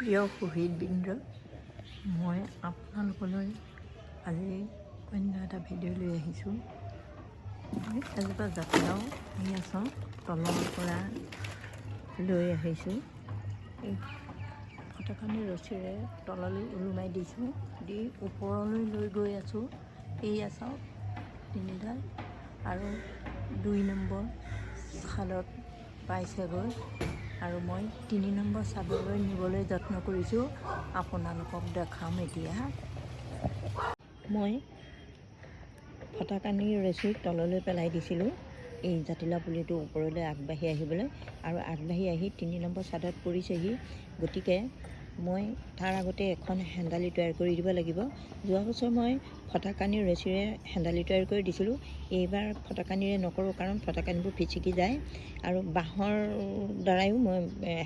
প্ৰিয় শহীদবৃন্দ, মই আপোনালোকলৈ আজি অন্য এটা ভিডিঅ' লৈ আহিছোঁ। এজোপা জাতিলাও আছোঁ তলৰ পৰা লৈ আহিছোঁ। এই ফটাকানি ৰছীৰে তললৈ ওলোমাই দিছোঁ, দি ওপৰলৈ লৈ গৈ আছোঁ। এয়া চাওক, তিনিডাল আৰু 2 নম্বৰ চালত পাইছেগৈ, আৰু মই 3 নম্বৰ চাদলৈ নিবলৈ যত্ন কৰিছোঁ। আপোনালোকক দেখাম এতিয়া। মই ফটাকানি ৰছী তললৈ পেলাই দিছিলোঁ এই জাতিলাও পুলিটো ওপৰলৈ আগবাঢ়ি আহিবলৈ, আৰু আগবাঢ়ি আহি 3 নম্বৰ চাদত পৰিছেহি। গতিকে মই তাৰ আগতে এখন হেন্দালি তৈয়াৰ কৰি দিব লাগিব। যোৱা বছৰ মই ফটাকানিৰ ৰছীৰে হেন্দালি তৈয়াৰ কৰি দিছিলোঁ। এইবাৰ ফটাকানিৰে নকৰোঁ, কাৰণ ফটাকানিবোৰ ফিচিকি যায়, আৰু বাঁহৰ দ্বাৰাইও মই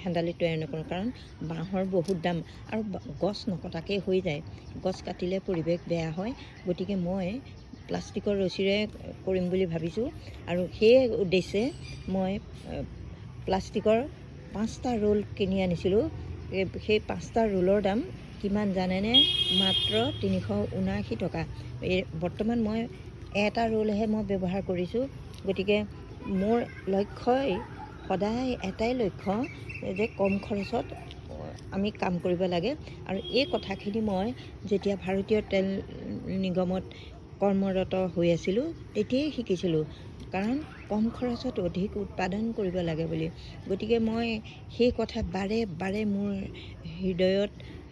হেন্দালি তৈয়াৰ নকৰোঁ, কাৰণ বাঁহৰ বহুত দাম আৰু গছ নকটাকৈ হৈ যায়। গছ কাটিলে পৰিৱেশ বেয়া হয়। গতিকে মই প্লাষ্টিকৰ ৰছীৰে কৰিম বুলি ভাবিছোঁ, আৰু সেই উদ্দেশ্যে মই প্লাষ্টিকৰ 5টা ৰোল কিনি আনিছিলোঁ। সেই 5টা ৰোলৰ দাম কিমান জানেনে? মাত্ৰ 379 টকা। বৰ্তমান মই এটা ৰোলহে মই ব্যৱহাৰ কৰিছোঁ। গতিকে মোৰ লক্ষ্যই সদায় এটাই লক্ষ্য যে কম খৰচত আমি কাম কৰিব লাগে। আৰু এই কথাখিনি মই যেতিয়া ভাৰতীয় তেল নিগমত কৰ্মৰত হৈ আছিলোঁ তেতিয়াই শিকিছিলোঁ, কাৰণ কম খৰচত অধিক উৎপাদন কৰিব লাগে বুলি। গতিকে মই সেই কথা বাৰে বাৰে মোৰ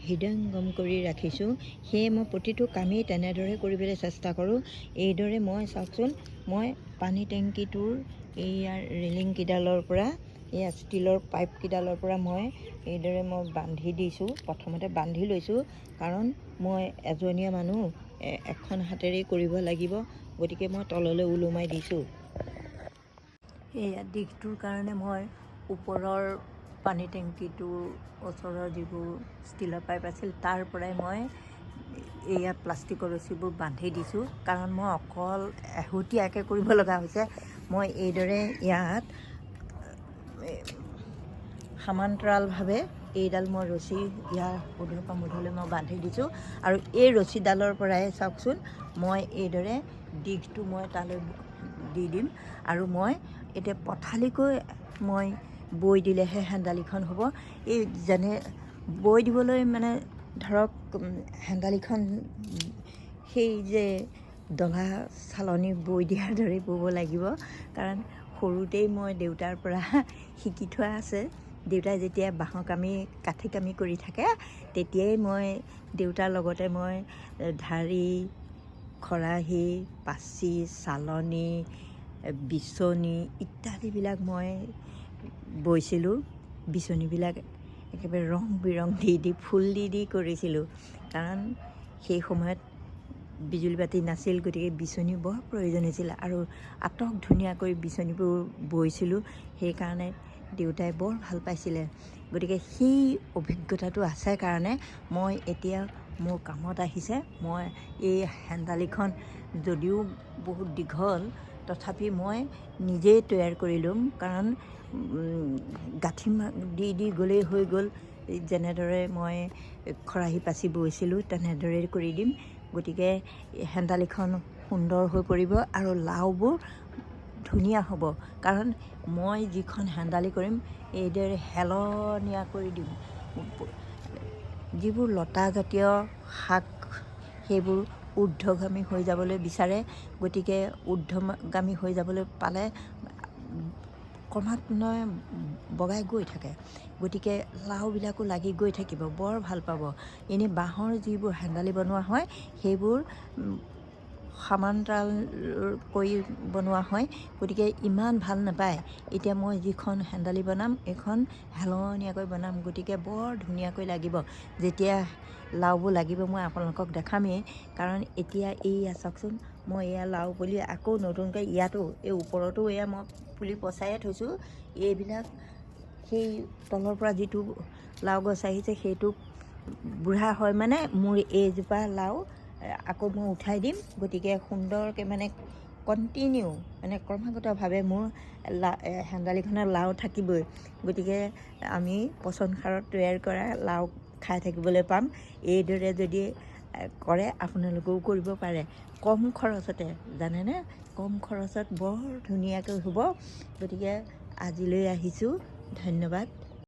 হৃদয়ংগম কৰি ৰাখিছোঁ। সেয়ে মই প্ৰতিটো কামেই তেনেদৰে কৰিবলৈ চেষ্টা কৰোঁ। এইদৰে মই চাওকচোন, মই পানী টেংকিটোৰ এইয়াৰ ৰেলিংকেইডালৰ পৰা, এয়া ষ্টীলৰ পাইপকেইডালৰ পৰা মই এইদৰে মই বান্ধি দিছোঁ। প্ৰথমতে বান্ধি লৈছোঁ, কাৰণ মই এজনীয়া মানুহ, এখন হাতেৰেই কৰিব লাগিব। গতিকে মই তললৈ ওলোমাই দিছোঁ। এয়া দিশটোৰ কাৰণে মই ওপৰৰ পানী টেংকিটোৰ ওচৰৰ যিবোৰ ষ্টীলৰ পাইপ আছিল তাৰ পৰাই মই এয়া প্লাষ্টিকৰ ৰছীবোৰ বান্ধি দিছোঁ, কাৰণ মই অকল এহতীয়াকৈ কৰিব লগা হৈছে। মই এইদৰে ইয়াত সমান্তৰালভাৱে এইডাল মই ৰছী ইয়াৰ উধৰ পৰা মুধলৈ মই বান্ধি দিছোঁ, আৰু এই ৰছীডালৰ পৰাই চাওকচোন মই এইদৰে দিশটো মই তালৈ দি দিম। আৰু মই এতিয়া পথালিকৈ মই বৈ দিলেহে হেন্দালিখন হ'ব। এই যেনে বৈ দিবলৈ মানে ধৰক হেন্দালিখন সেই যে ডলা চালনী বৈ দিয়াৰ দৰেই ব'ব লাগিব, কাৰণ সৰুতেই মই দেউতাৰ পৰা শিকি থোৱা আছে। দেউতাই যেতিয়া বাঁহৰ কাঠি কামি কৰি থাকে, তেতিয়াই মই দেউতাৰ লগতে মই ঢাৰি, খৰাহী, পাচি, চালনী, বিচনী ইত্যাদিবিলাক মই বৈছিলোঁ। বিচনীবিলাক একেবাৰে ৰং বিৰং দি ফুল দি কৰিছিলোঁ, কাৰণ সেই সময়ত বিজুলী বাতি নাছিল। গতিকে বিচনী বৰ প্ৰয়োজন হৈছিল, আৰু আটক ধুনীয়াকৈ বিচনীবোৰ বৈছিলোঁ। সেইকাৰণে দেউতাই বৰ ভাল পাইছিলে। গতিকে সেই অভিজ্ঞতাটো আছে কাৰণে মই এতিয়া মোৰ কামত আহিছে। মই এই হেন্দালিখন যদিও বহুত দীঘল, তথাপি মই নিজেই তৈয়াৰ কৰি ল'ম, কাৰণ গাঁঠি দি গ'লেই হৈ গ'ল। যেনেদৰে মই খৰাহী পাচি বৈছিলোঁ তেনেদৰেই কৰি দিম। গতিকে হেন্দালিখন সুন্দৰ হৈ পৰিব, আৰু লাওবোৰ ধুনীয়া হ'ব, কাৰণ মই যিখন হেন্দালি কৰিম এইদৰে হেলনীয়া কৰি দিম। যিবোৰ লতাজাতীয় শাক সেইবোৰ ঊৰ্ধ্বগামী হৈ যাবলৈ বিচাৰে। গতিকে ঊৰ্ধ্বগামী হৈ যাবলৈ পালে ক্ৰমান্বয়ে বগাই গৈ থাকে। গতিকে লাওবিলাকো লাগি গৈ থাকিব, বৰ ভাল পাব। এনেই বাঁহৰ যিবোৰ হেন্দালি বনোৱা হয় সেইবোৰ সমান্তৰাল কৰি বনোৱা হয়, গতিকে ইমান ভাল নাপায়। এতিয়া মই যিখন হেন্দালি বনাম এইখন হেলনীয়াকৈ বনাম, গতিকে বৰ ধুনীয়াকৈ লাগিব। যেতিয়া লাওবোৰ লাগিব মই আপোনালোকক দেখামেই, কাৰণ এতিয়া এইয়া চাওকচোন, মই এয়া লাও পুলি আকৌ নতুনকৈ ইয়াতো এই ওপৰতো এয়া মই পুলি পচাইয়ে থৈছোঁ। এইবিলাক সেই তলৰ পৰা যিটো লাও গছ আহিছে সেইটো বুঢ়া হয়, মানে মোৰ এইজোপা লাও আকৌ মই উঠাই দিম। গতিকে সুন্দৰকৈ মানে কণ্টিনিউ মানে ক্ৰমাগতভাৱে মোৰ হেন্দালিখনত লাও থাকিবই। গতিকে আমি পচন সাৰত তৈয়াৰ কৰা লাও খাই থাকিবলৈ পাম। এইদৰে যদি কৰে আপোনালোকেও কৰিব পাৰে, কম খৰচতে, জানেনে? কম খৰচত বৰ ধুনীয়াকৈ হ'ব। গতিকে আজিলৈ আহিছোঁ, ধন্যবাদ।